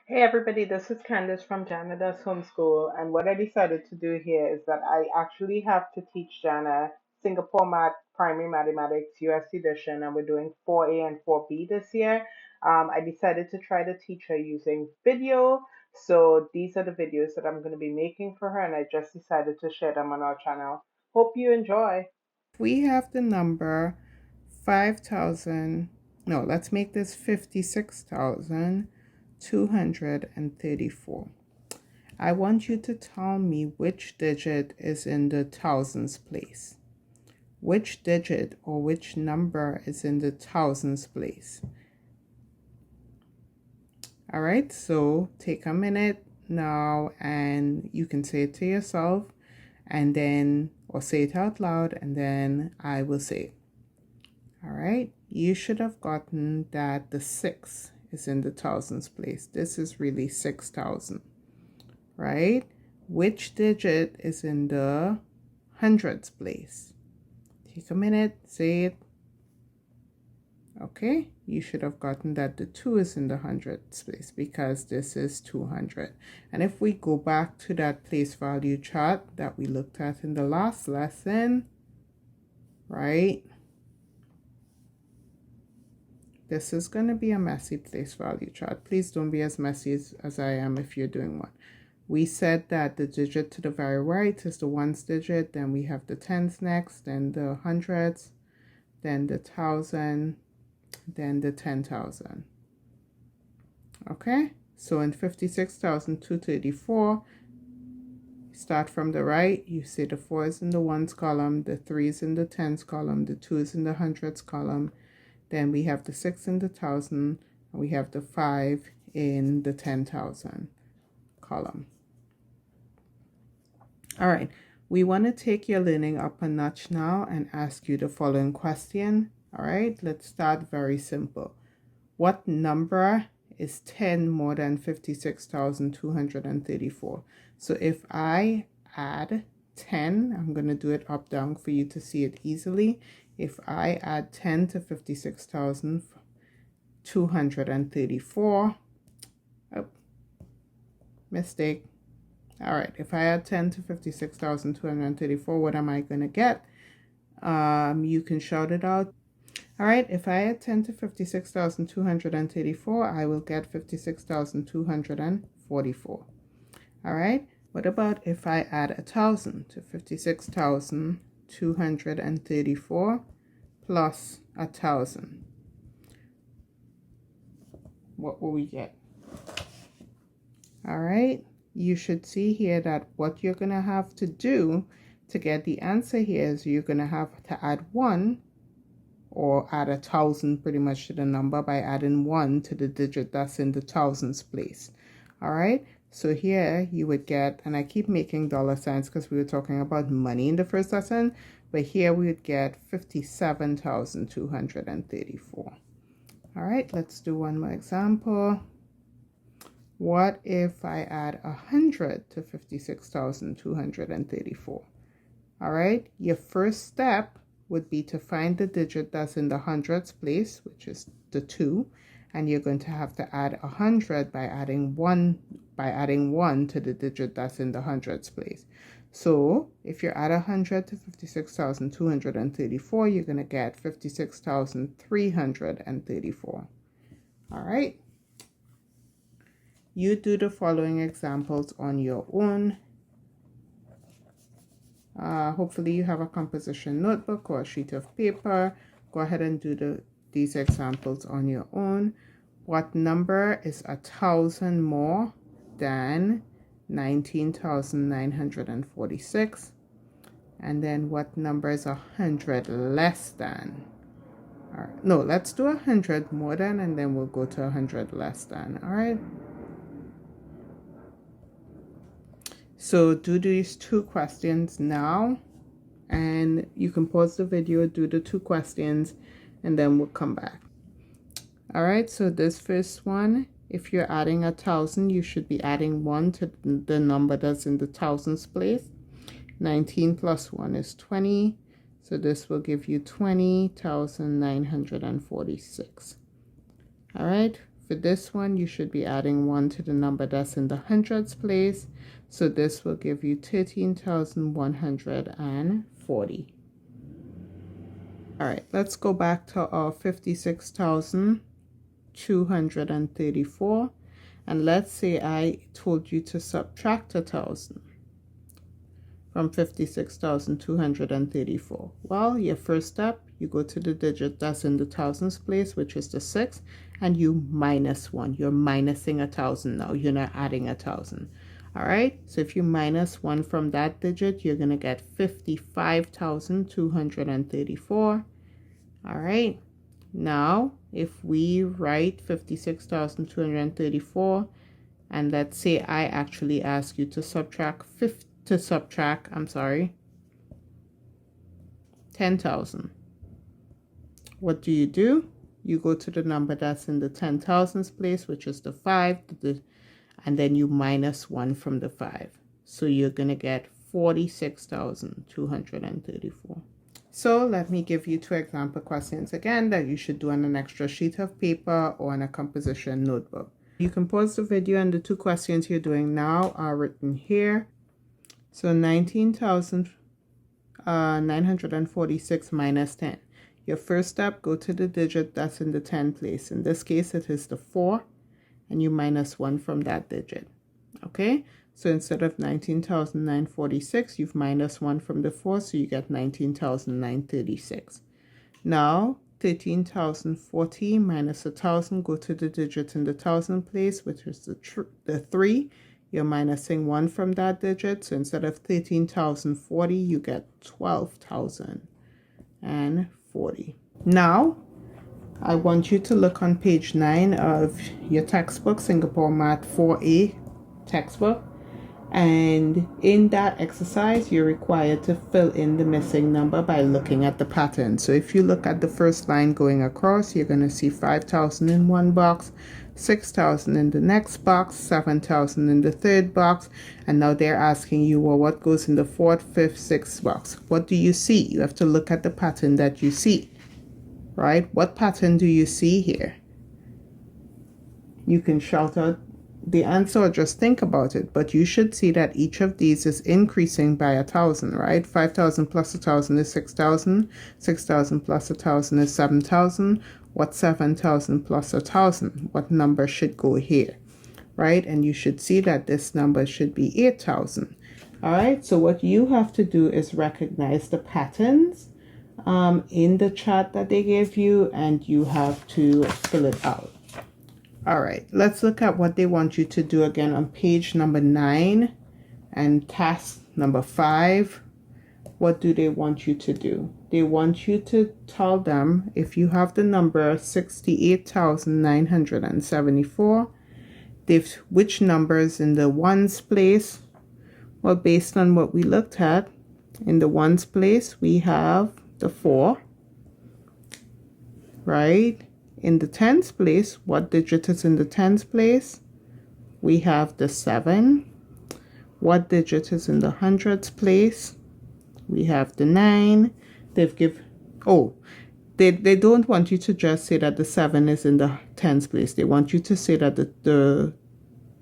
Hey everybody, this is Candice from Jana's Homeschool, and what I decided to do here is that I actually have to teach Jana Singapore Math Primary Mathematics US Edition, and we're doing 4A and 4B this year. I decided to try to teach her using video, so these are the videos that I'm going to be making for her, and I just decided to share them on our channel. Hope you enjoy. We have the number 5,000. No, let's make this 56,234. I want you to tell me which digit is in the thousands place. Which digit or which number is in the thousands place? All right, so take a minute now and you can say it to yourself and then, or say it out loud, and then I will say it. All right, you should have gotten that the 6 is in the thousands place. This is really 6,000, right? Which digit is in the hundreds place? Take a minute, say it. Okay, you should have gotten that the 2 is in the hundreds place because this is 200. And if we go back to that place value chart that we looked at in the last lesson, right? This is going to be a messy place value chart. Please don't be as messy as I am if you're doing one. We said that the digit to the very right is the ones digit, then we have the tens next, then the hundreds, then the thousand, then the 10,000. Okay, so in 56,234, start from the right, you say the 4 is in the ones column, the 3 is in the tens column, the 2 is in the hundreds column, then we have the 6 in the thousand, and we have the 5 in the 10,000 column. All right, we want to take your learning up a notch now and ask you the following question. All right, let's start very simple. What number is 10 more than 56,234? So if I add 10, I'm going to do it up down for you to see it easily. If I add 10 to 56,234, oh, mistake. All right, if I add 10 to 56,234, what am I going to get? You can shout it out. All right, if I add 10 to 56,234, I will get 56,244. All right, what about if I add 1,000 to 56,234 plus 1,000? What will we get? All right, you should see here that what you're going to have to do to get the answer here is you're going to have to add 1 or add 1,000 pretty much to the number by adding 1 to the digit that's in the thousands place. All right, so here you would get, and I keep making dollar signs because we were talking about money in the first lesson, but here we would get 57,234. All right, let's do one more example. What if I add 100 to 56,234? All right, your first step would be to find the digit that's in the hundreds place, which is the 2, and you're going to have to add 100 by adding 1 to the digit that's in the hundreds place. So if you add 100 to 56,234, you're going to get 56,334. All right. You do the following examples on your own. Hopefully you have a composition notebook or a sheet of paper. Go ahead and do these examples on your own. What number is 1,000 more than 19,946? And then what number is 100 less than? No, let's do 100 more than, and then we'll go to 100 less than. All right. So do these 2 questions now, and you can pause the video, do the 2 questions, and then we'll come back. All right, so this first one, if you're adding 1,000, you should be adding 1 to the number that's in the thousands place. 19 plus 1 is 20, so this will give you 20,946. All right, For this one, you should be adding 1 to the number that's in the hundreds place. So this will give you 13,140. All right, let's go back to our 56,234. And let's say I told you to subtract 1,000 from 56,234. Well, your first step, you go to the digit that's in the thousands place, which is the 6, and you minus 1. You're minusing 1,000 now. You're not adding 1,000. All right, so if you minus 1 from that digit, you're going to get 55,234. All right, now if we write 56,234, and let's say I actually ask you to subtract 10,000. What do? You go to the number that's in the 10,000s place, which is the 5, and then you minus 1 from the 5. So you're going to get 46,234. So let me give you 2 example questions again that you should do on an extra sheet of paper or on a composition notebook. You can pause the video, and the 2 questions you're doing now are written here. So 19,946 minus 10. Your first step, go to the digit that's in the 10 place. In this case, it is the 4, and you minus 1 from that digit. Okay, so instead of 19,946, you've minus 1 from the 4, so you get 19,936. Now, 13,040 minus 1,000, go to the digit in the 1,000 place, which is the 3. You're minusing 1 from that digit, so instead of 13,040, you get 12,040. Now, I want you to look on page 9 of your textbook, Singapore Math 4A textbook. And in that exercise, you're required to fill in the missing number by looking at the pattern. So if you look at the first line going across, you're going to see 5,000 in one box, 6,000 in the next box, 7,000 in the third box. And now they're asking you, well, what goes in the fourth, fifth, sixth box? What do you see? You have to look at the pattern that you see, right? What pattern do you see here? You can shout out the answer or just think about it, but you should see that each of these is increasing by 1,000, right? 5,000 plus 1,000 is 6,000. 6,000 plus 1,000 is 7,000. What's 7,000 plus 1,000? What number should go here, right? And you should see that this number should be 8,000. All right, so what you have to do is recognize the patterns in the chart that they gave you, and you have to fill it out. All right, let's look at what they want you to do again on page number 9 and task number 5. What do they want you to do? They want you to tell them if you have the number 68,974, which numbers in the ones place. Well, based on what we looked at, in the ones place, we have the 4, right? In the tens place, what digit is in the tens place? We have the 7. What digit is in the hundreds place? We have the 9. They don't want you to just say that the 7 is in the tens place. They want you to say that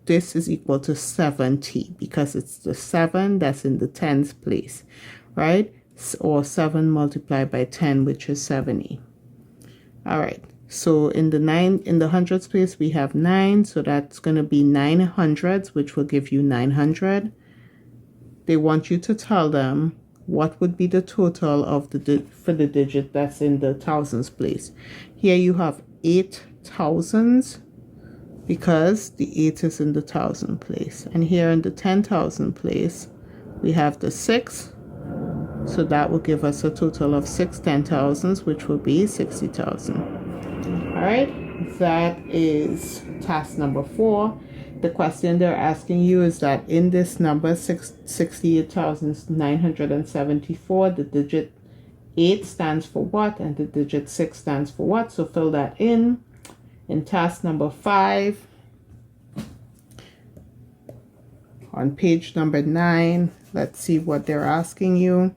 this is equal to 70 because it's the 7 that's in the tens place, right? Or 7 multiplied by 10, which is 70. All right. So in the hundreds place, we have 9. So that's going to be 9 hundreds, which will give you 900. They want you to tell them what would be the total of for the digit that's in the thousands place. Here you have 8 thousands because the 8 is in the 1,000 place. And here in the 10,000 place, we have the 6. So that will give us a total of 6 10,000s, which will be 60,000. All right, that is task number 4. The question they're asking you is that in this number 68,974, the digit 8 stands for what and the digit 6 stands for what. So fill that in. In task number 5, on page number 9, let's see what they're asking you.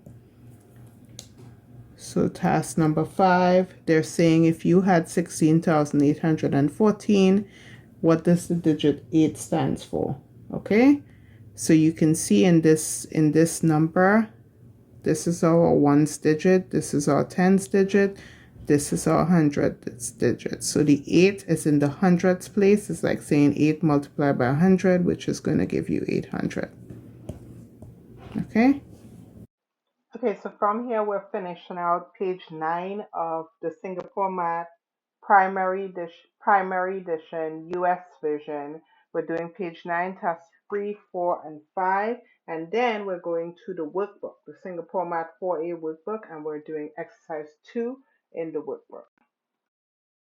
So task number 5, they're saying if you had 16,814, what does the digit 8 stands for? Okay, so you can see in this number, this is our ones digit, this is our tens digit, this is our hundredths digit. So the 8 is in the hundredths place. It's like saying 8 multiplied by 100, which is going to give you 800. Okay. Okay, so from here we're finishing out page 9 of the Singapore Math primary edition US version. We're doing page 9, tasks 3, 4, and 5. And then we're going to the workbook, the Singapore Math 4A workbook, and we're doing exercise 2 in the workbook.